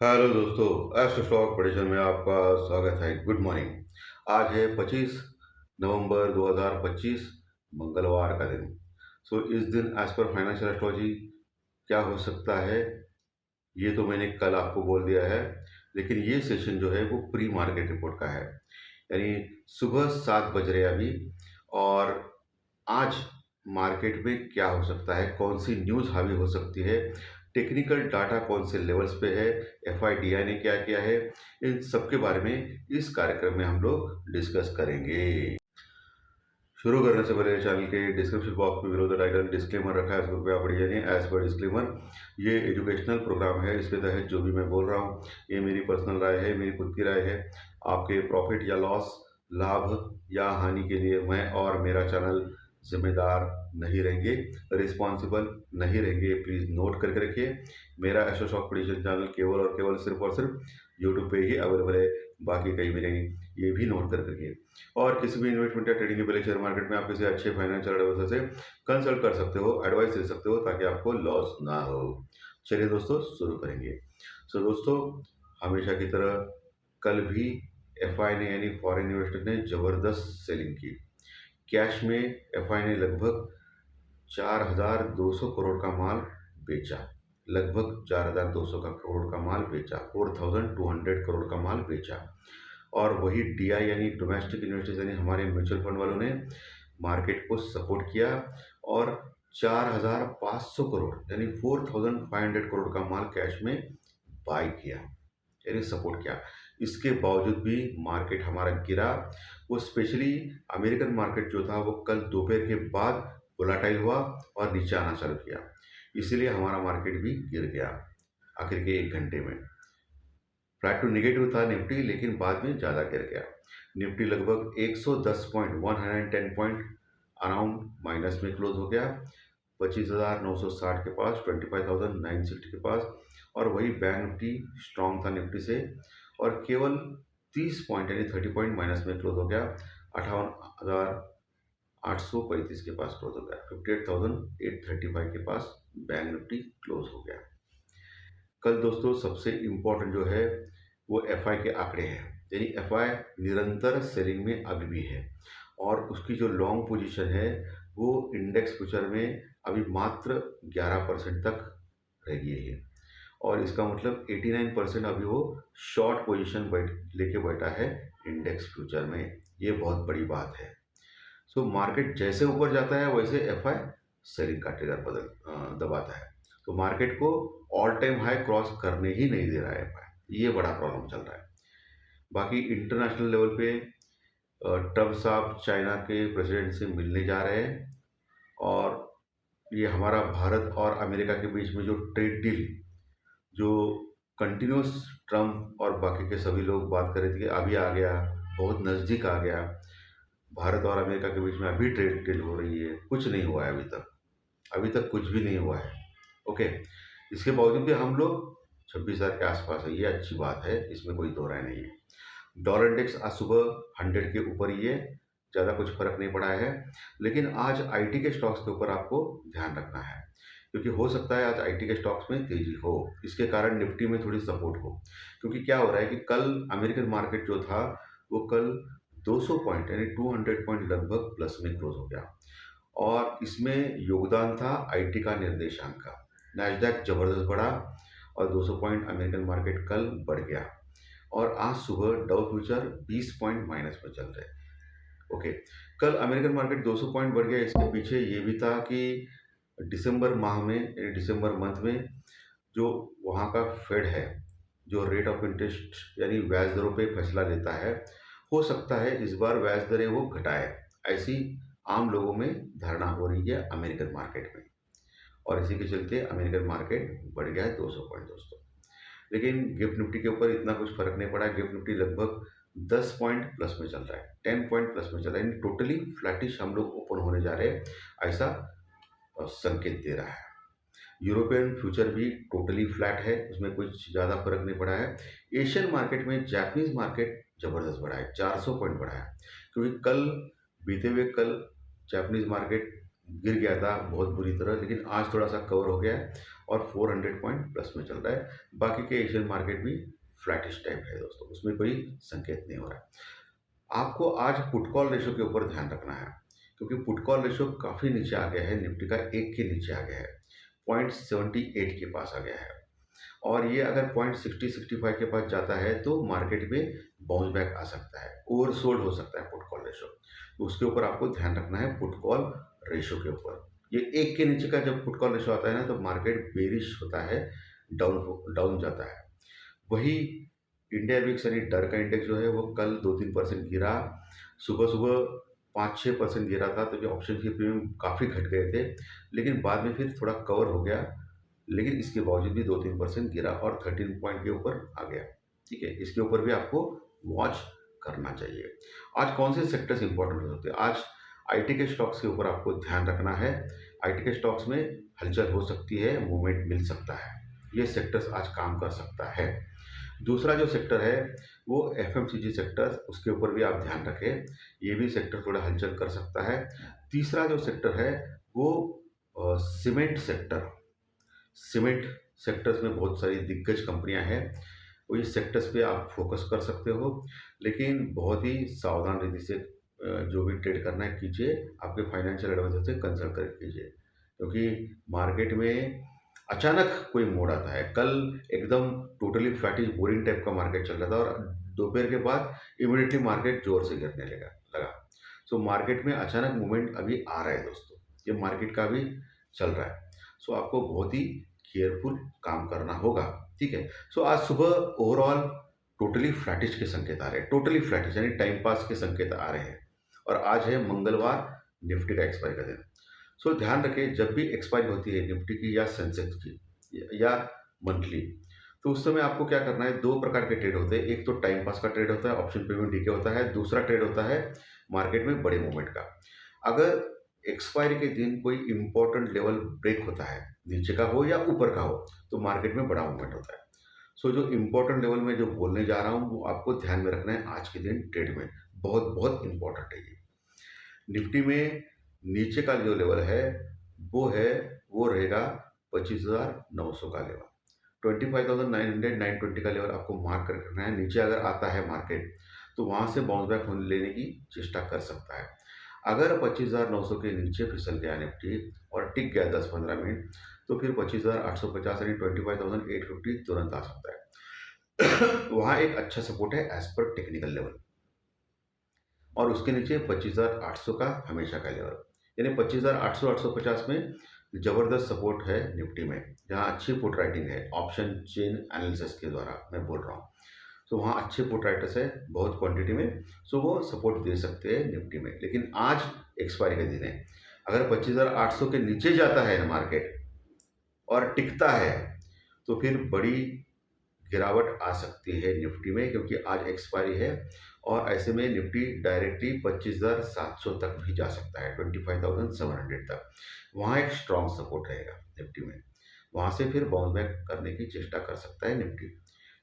Hello दोस्तों, astro stock prediction में आपका स्वागत है। Good morning. आज है 25 नवंबर 2025, मंगलवार का दिन। इस दिन एज पर फाइनेंशियल एस्ट्रोलॉजी क्या हो सकता है, ये तो मैंने कल आपको बोल दिया है। लेकिन ये सेशन जो है वो प्री मार्केट रिपोर्ट का है, यानी सुबह 7 बज रहे हैं अभी। और आज मार्केट में क्या हो सकता है, कौन सी न्यूज़ हावी हो सकती है, टेक्निकल डाटा कौन से लेवल्स पे है, एफआईडीआई ने क्या किया है, इन सब के बारे में इस कार्यक्रम में हम लोग डिस्कस करेंगे। शुरू करने से पहले चैनल के डिस्क्रिप्शन बॉक्स में विरोध टाइटल डिस्क्लेमर रखा है, उसको कृपया पढ़िए। नहीं, एज पर डिस्क्लेमर, ये एजुकेशनल प्रोग्राम है। इसके तहत जो भी मैं बोल रहा हूँ ये मेरी पर्सनल राय है, मेरी खुद की राय है। आपके प्रॉफिट या लॉस, लाभ या हानि के लिए मैं और मेरा चैनल जिम्मेदार नहीं रहेंगे, रिस्पॉन्सिबल नहीं रहेंगे। प्लीज़ नोट करके रखिए। मेरा एस्ट्रो शॉक प्रेडिक्शन चैनल केवल और सिर्फ यूट्यूब पे ही अवेलेबल है, बाकी कहीं भी नहीं। ये भी नोट करके रखिए। और किसी भी इन्वेस्टमेंट या ट्रेडिंग के पहले शेयर मार्केट में आप किसी अच्छे फाइनेंशियल एडवाइजर से कंसल्ट कर सकते हो, एडवाइस ले सकते हो, ताकि आपको लॉस ना हो। चलिए दोस्तों, शुरू करेंगे। दोस्तों, हमेशा की तरह कल भी एफआई ने यानी फॉरेन इन्वेस्टर ने जबरदस्त सेलिंग की। कैश में एफआई ने लगभग 4,200 करोड़ का माल बेचा। लगभग 4,200 का करोड़ का माल बेचा, 4,200 करोड़ का माल बेचा। और वही डीआई यानी डोमेस्टिक इन्वेस्टर्स यानी हमारे म्यूचुअल फंड वालों ने मार्केट को सपोर्ट किया और 4,500 करोड़ यानी 4,500 करोड़ का माल कैश में बाई किया, यानी सपोर्ट किया। इसके बावजूद भी मार्केट हमारा गिरा। वो स्पेशली अमेरिकन मार्केट जो था वो कल दोपहर के बाद वोलाटाइल हुआ और नीचे आना चालू किया, इसीलिए हमारा मार्केट भी गिर गया आखिर के 1 घंटे में। फ्लैट टू नेगेटिव था निफ्टी, लेकिन बाद में ज़्यादा गिर गया। निफ्टी लगभग 110 पॉइंट 110 पॉइंट अराउंड माइनस में क्लोज हो गया, 25,960 के पास, 25,960 के पास। और वही बैंक निफ्टी स्ट्रॉन्ग था निफ्टी से, और केवल 30 पॉइंट यानी 30 पॉइंट माइनस में क्लोज हो गया, 58,835 के पास क्लोज हो गया, 58,835 के पास बैंक निफ्टी क्लोज हो गया। कल दोस्तों सबसे इम्पोर्टेंट जो है वो एफआई के आंकड़े हैं, यानी एफआई निरंतर सेलिंग में अभी भी है, और उसकी जो लॉन्ग पोजीशन है वो इंडेक्स फ्यूचर में अभी मात्र 11% तक रह गई है। और इसका मतलब 89% अभी वो शॉर्ट पोजीशन लेके बैठा है इंडेक्स फ्यूचर में। ये बहुत बड़ी बात है। मार्केट जैसे ऊपर जाता है वैसे एफआई सेलिंग का ट्रिगर दबाता है। मार्केट को ऑल टाइम हाई क्रॉस करने ही नहीं दे रहा है एफआई, ये बड़ा प्रॉब्लम चल रहा है। बाकी इंटरनेशनल लेवल पे ट्रम्प साहब चाइना के प्रेसिडेंट से मिलने जा रहे हैं, और ये हमारा भारत और अमेरिका के बीच में जो ट्रेड डील, जो कंटिन्यूस ट्रम्प और बाकी के सभी लोग बात कर रहे थे कि अभी आ गया, बहुत नज़दीक आ गया। भारत और अमेरिका के बीच में अभी ट्रेड डील हो रही है, कुछ नहीं हुआ है अभी तक। अभी तक कुछ भी नहीं हुआ है। ओके, इसके बावजूद भी हम लोग 26,000 के आसपास है, ये अच्छी बात है, इसमें कोई दो राय नहीं है। डॉलर इंडेक्स आज सुबह 100 के ऊपर ही है, ज़्यादा कुछ फर्क नहीं पड़ा है। लेकिन आज आईटी के स्टॉक्स के ऊपर आपको ध्यान रखना है, क्योंकि हो सकता है आज आईटी के स्टॉक्स में तेजी हो, इसके कारण निफ्टी में थोड़ी सपोर्ट हो। क्योंकि क्या हो रहा है कि कल अमेरिकन मार्केट जो था वो कल 200 पॉइंट यानी 200 पॉइंट लगभग प्लस में क्लोज हो गया, और इसमें योगदान था आईटी का निर्देशांक का। नैस्डैक जबरदस्त बढ़ा और 200 पॉइंट अमेरिकन मार्केट कल बढ़ गया, और आज सुबह डाउ फ्यूचर 20 पॉइंट माइनस में चल रहे। ओके, कल अमेरिकन मार्केट 200 पॉइंट बढ़ गया। इसके पीछे ये भी था कि दिसंबर माह में यानी दिसंबर मंथ में जो वहाँ का फेड है, जो रेट ऑफ इंटरेस्ट यानी ब्याज दरों पे फैसला लेता है, हो सकता है इस बार ब्याज दरें वो घटाए, ऐसी आम लोगों में धारणा हो रही है अमेरिकन मार्केट में। और इसी के चलते अमेरिकन मार्केट बढ़ गया है 200 पॉइंट दोस्तों। लेकिन गिफ्ट निफ्टी के ऊपर इतना कुछ फर्क नहीं पड़ा। गिफ्ट निफ्टी लगभग 10 पॉइंट प्लस में चल रहा है, 10 पॉइंट प्लस में चल रहा है, यानी टोटली फ्लैटिश हम लोग ओपन होने जा रहे हैं, ऐसा संकेत दे रहा है। यूरोपियन फ्यूचर भी टोटली फ्लैट है, उसमें कुछ ज़्यादा फर्क नहीं पड़ा है। एशियन मार्केट में जापानीज मार्केट ज़बरदस्त बढ़ा है, 400 पॉइंट बढ़ा है, क्योंकि कल बीते हुए कल जापानीज मार्केट गिर गया था बहुत बुरी तरह, लेकिन आज थोड़ा सा कवर हो गया है और 400 पॉइंट प्लस में चल रहा है। बाकी के एशियन मार्केट भी फ्लैटिश टाइप है दोस्तों, उसमें कोई संकेत नहीं हो रहा है। आपको आज पुट कॉल रेशो के ऊपर ध्यान रखना है, क्योंकि पुट कॉल रेशो काफ़ी नीचे आ गया है, निफ्टी का 1 के नीचे आ गया है, 0.78 के पास आ गया है। और ये अगर 0.60-65 के पास जाता है तो मार्केट में बाउंस बैक आ सकता है, ओवरसोल्ड हो सकता है पुट कॉल रेशो। तो उसके ऊपर आपको ध्यान रखना है, पुट कॉल रेशो के ऊपर। ये 1 के नीचे का जब पुट कॉल रेशो आता है ना, तो मार्केट बेरिश होता है, डाउन जाता है। वही इंडिया विक्स यानी डर का इंडेक्स जो है वो कल 2-3% गिरा, सुबह सुबह 5-6% गिरा था, तभी ऑप्शन के प्रीमियम काफ़ी घट गए थे, लेकिन बाद में फिर थोड़ा कवर हो गया। लेकिन इसके बावजूद भी 2-3% गिरा और 13 पॉइंट के ऊपर आ गया। ठीक है, इसके ऊपर भी आपको वॉच करना चाहिए। आज कौन से सेक्टर्स इंपॉर्टेंट हो सकते हैं? आज आईटी के स्टॉक्स के ऊपर आपको ध्यान रखना है। आईटी के स्टॉक्स में हलचल हो सकती है, मूवमेंट मिल सकता है, ये सेक्टर्स आज काम कर सकता है। दूसरा जो सेक्टर है वो एफएमसीजी सेक्टर, उसके ऊपर भी आप ध्यान रखें, ये भी सेक्टर थोड़ा हलचल कर सकता है। तीसरा जो सेक्टर है वो सीमेंट सेक्टर, सीमेंट सेक्टर्स में बहुत सारी दिग्गज कंपनियां हैं, वो इस सेक्टर्स पे आप फोकस कर सकते हो, लेकिन बहुत ही सावधान रीति से जो भी ट्रेड करना है कीजिए, आपके फाइनेंशियल एडवाइजर से कंसल्ट करके कीजिए, क्योंकि मार्केट में अचानक कोई मोड़ आता है। कल एकदम टोटली फ्लैटिश बोरिंग टाइप का मार्केट चल रहा था और दोपहर के बाद इमीडिएटली मार्केट जोर से गिरने लगा। सो मार्केट में अचानक मूवमेंट अभी आ रहा है दोस्तों, ये मार्केट का भी चल रहा है। सो आपको बहुत ही केयरफुल काम करना होगा। ठीक है, सो आज सुबह ओवरऑल टोटली फ्लैटिश के संकेत आ रहे हैं, टोटली फ्लैटिश यानी टाइम पास के संकेत आ रहे हैं। और आज है मंगलवार, निफ्टी का एक्सपायरी का दिन। सो ध्यान रखें, जब भी एक्सपायरी होती है निफ्टी की या सेंसेक्स की या मंथली, तो उस समय आपको क्या करना है, दो प्रकार के ट्रेड होते हैं। एक तो टाइम पास का ट्रेड होता है, ऑप्शन पेमेंट डीके होता है। दूसरा ट्रेड होता है मार्केट में बड़े मूवमेंट का। अगर एक्सपायरी के दिन कोई इंपॉर्टेंट लेवल ब्रेक होता है, नीचे का हो या ऊपर का हो, तो मार्केट में बड़ा मूवमेंट होता है। सो जो इंपॉर्टेंट लेवल में जो बोलने जा रहा हूँ वो आपको ध्यान में रखना है आज के दिन ट्रेड में, बहुत बहुत इंपॉर्टेंट है ये। निफ्टी में नीचे का जो लेवल है वो रहेगा 25,900 का लेवल, 25,900-920 का लेवल आपको मार्क कर रखना है। नीचे अगर आता है मार्केट तो वहाँ से बाउंस बैक होने लेने की चेष्टा कर सकता है। अगर 25,900 के नीचे फिसल गया निफ्टी और टिक गया 10-15 मिनट, तो फिर 25,850 यानी 25,850 तुरंत आ सकता है। वहाँ एक अच्छा सपोर्ट है एज पर टेक्निकल लेवल, और उसके नीचे 25,800 का हमेशा का लेवल, यानी 25,800-850 में ज़बरदस्त सपोर्ट है निफ्टी में, जहाँ अच्छी पुट राइटिंग है ऑप्शन चेन एनालिसिस के द्वारा मैं बोल रहा हूँ। सो वहाँ अच्छे पुट राइटर्स है बहुत क्वांटिटी में, सो वो सपोर्ट दे सकते हैं निफ्टी में। लेकिन आज एक्सपायरी का दिन है, अगर 25,800 के नीचे जाता है मार्केट और टिकता है तो फिर बड़ी गिरावट आ सकती है निफ्टी में, क्योंकि आज एक्सपायरी है और ऐसे में निफ्टी डायरेक्टली 25,700 तक भी जा सकता है, 25,700 तक। वहाँ एक स्ट्रॉन्ग सपोर्ट रहेगा निफ्टी में, वहाँ से फिर बाउंस बैक करने की चेष्टा कर सकता है निफ्टी,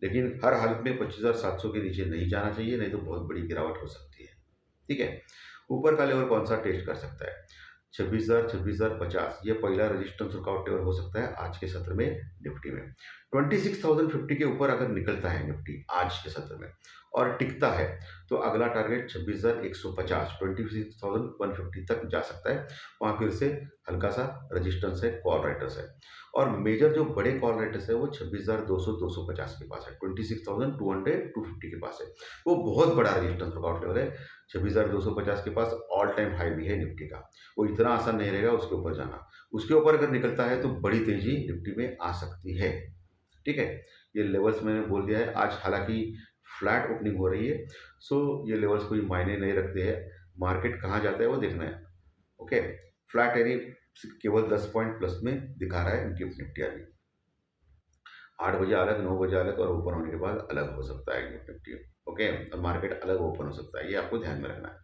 लेकिन हर हालत में 25,700 के नीचे नहीं जाना चाहिए, नहीं तो बहुत बड़ी गिरावट हो सकती है। ठीक है, ऊपर का लेवल कौन सा टेस्ट कर सकता है, 26,000 26,050, ये पहला रेजिस्टेंस वर्कआउट लेवल हो सकता है आज के सत्र में निफ्टी में। 26,050 के ऊपर अगर निकलता है निफ्टी आज के सत्र में और टिकता है, तो अगला टारगेट 26,150 26,150 तक जा सकता है। वहाँ फिर से हल्का सा रेजिस्टेंस है, कॉल राइटर्स है, और मेजर जो बड़े कॉल राइटर्स है वो 26,200-250 के पास है, 26,200-250 के पास है। वो बहुत बड़ा रेजिस्टेंस वर्कआउट लेवल है। 26,250 के पास ऑल टाइम हाई भी है निफ्टी का, वो इतना आसान नहीं रहेगा उसके ऊपर जाना। उसके ऊपर अगर निकलता है तो बड़ी तेजी निफ्टी में आ सकती है। ठीक है, ये लेवल्स मैंने बोल दिया है। आज हालांकि फ्लैट ओपनिंग हो रही है, सो ये लेवल्स कोई मायने नहीं रखते हैं, मार्केट कहाँ जाता है वो देखना है। ओके, फ्लैट यानी केवल 10 पॉइंट प्लस में दिखा रहा है गिफ्ट निफ्टी अभी। 8 बजे अलग, 9 बजे अलग और ओपन होने के बाद अलग हो सकता है गिफ्ट निफ्टी। ओके, और मार्केट अलग ओपन हो सकता है, ये आपको ध्यान में रखना है।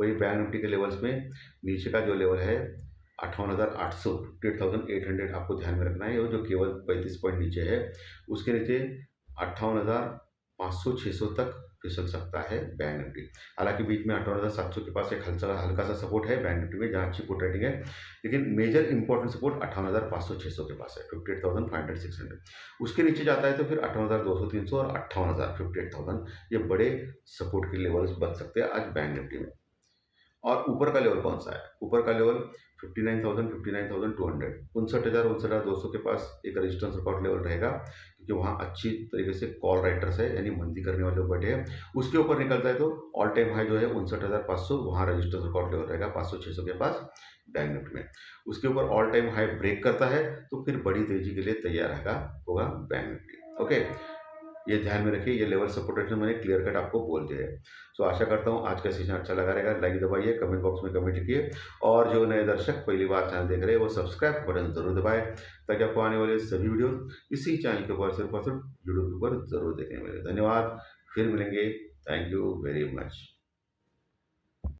वही बैंक निफ्टी के लेवल्स में नीचे का जो लेवल है 58,800 58,800 आपको ध्यान में रखना है, वो जो केवल 35 पॉइंट नीचे है, उसके नीचे 58,500-600 तक फिसल सकता है बैंक निफ्टी। हालांकि बीच में 58,700 के पास एक हल्का सा सपोर्ट है बैंक निफ्टी में, जहां अच्छी पुट रेटिंग है, लेकिन मेजर इंपॉर्टेंट सपोर्ट 58,500 600 के पास है, 58,500 600। उसके नीचे जाता है तो फिर 58,200 300 और 58,000 58,000, ये बड़े सपोर्ट के लेवल्स बन सकते हैं आज बैंक निफ्टी में। और ऊपर का लेवल कौन सा है? ऊपर का लेवल 59,000 59,200, 59,200 के पास एक रेजिस्टेंस सपोर्ट लेवल रहेगा, क्योंकि वहाँ अच्छी तरीके से कॉल राइटर्स है, यानी मंदी करने वाले लोग बैठे हैं। उसके ऊपर निकलता है तो ऑल टाइम हाई जो है 59,500, वहाँ रजिस्टेंस सपोर्ट लेवल रहेगा 500-600 के पास बैंक निफ्टी में। उसके ऊपर ऑल टाइम हाई ब्रेक करता है तो फिर बड़ी तेजी के लिए तैयार होगा बैंक निफ्टी। ओके, ये ध्यान में रखिए, ये लेवल सपोर्ट रेट मैंने क्लियर कट आपको बोल दिया है। सो आशा करता हूँ आज का सेशन अच्छा लगा रहेगा। लाइक दबाइए, कमेंट बॉक्स में कमेंट लिखिए, और जो नए दर्शक पहली बार चैनल देख रहे हैं वो सब्सक्राइब बटन जरूर दबाएं, ताकि आपको आने वाले सभी वीडियो इसी चैनल के ऊपर सिर्फ यूट्यूब के ऊपर जरूर देखने मिले। धन्यवाद, फिर मिलेंगे। Thank you very much.